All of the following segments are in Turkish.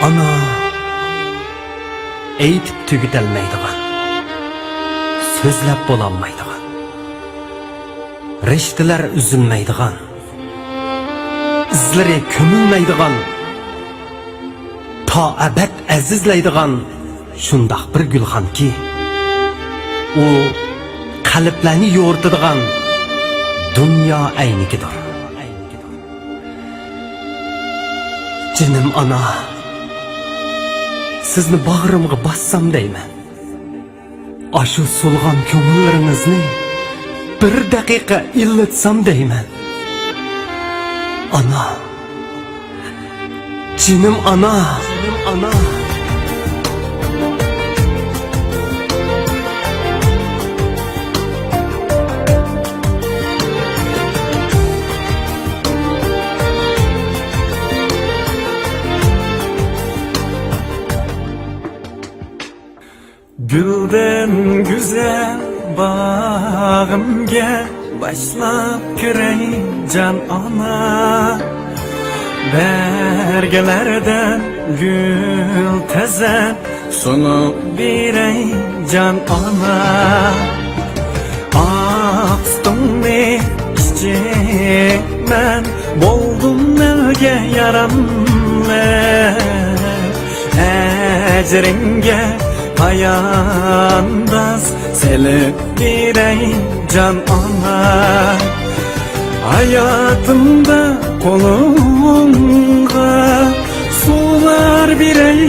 Ana aytib tugatilmaydigan, so'zlab bo'lolmaydigan, rishtalar uzilmaydigan, izlari ko'milmaydigan, to abad azizlaydigan shundoq bir gulxonki, u qalblarni yo'rtadigan dunyo aynikidir. Jinim ana, sizni bag'rimga bassam deyman. Ashu so'lg'an ko'ngillaringizni bir daqiqa illitsam deyman. Ana, jinim ana, jinim ana. Gülden güzel bağımga başlap kirey can ana. Bergelerden gül tezen sonu birey can ana. Akstumni içecekmen boldum nelge yaramle. Ecringe Hayandaz selip birey can ana. Hayatımda kolunga sular birey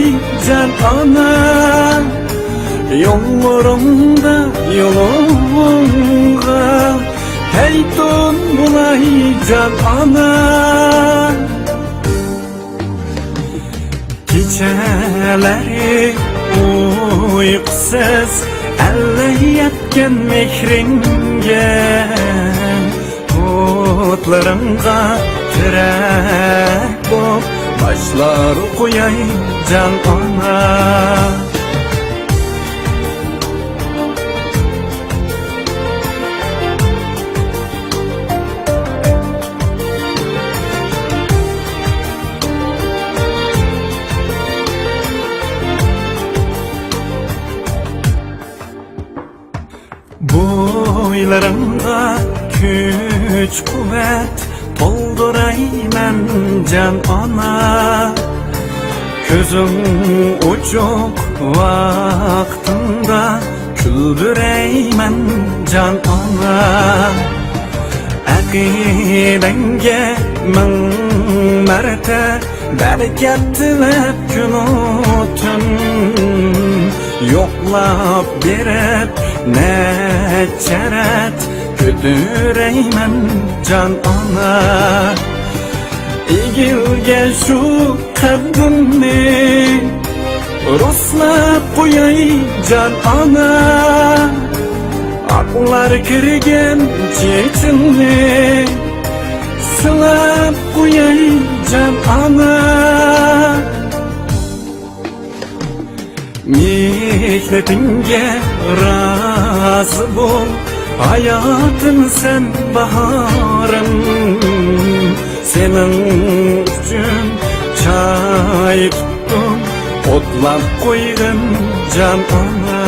can ana. Yollarımda yolunga heytun bulay can ana. Geceleri uykusuz elleyetken mehringe Kutlarımda kürek bop başlar koyay can ana. Boylarımda güç kuvvet doldurayım can ana. Gözüm uçuk vaktinde küldüreyim can ana. Akidenge min merte berekettilep günotun yoklap berep ne çeret güdüreymen can ana. İgilge şu kadını ruslap koyay can ana. Aklar kirgen çeçinli sılap koyay can ana. Mihnetinge razı bol, hayatın sen baharım. Senin için çay tuttum, otlap koydum can ana.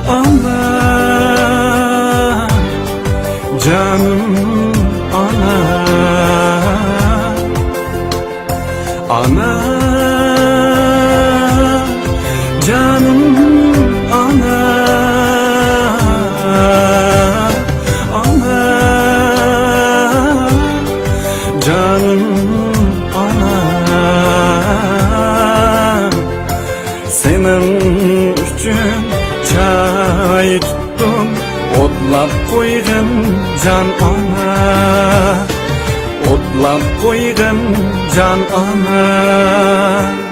Ana, canım ana. Ana, canım ana, ana, canım ana. Senin için çay tuttum, otlap koydum can ana. Otlap koydum can ana.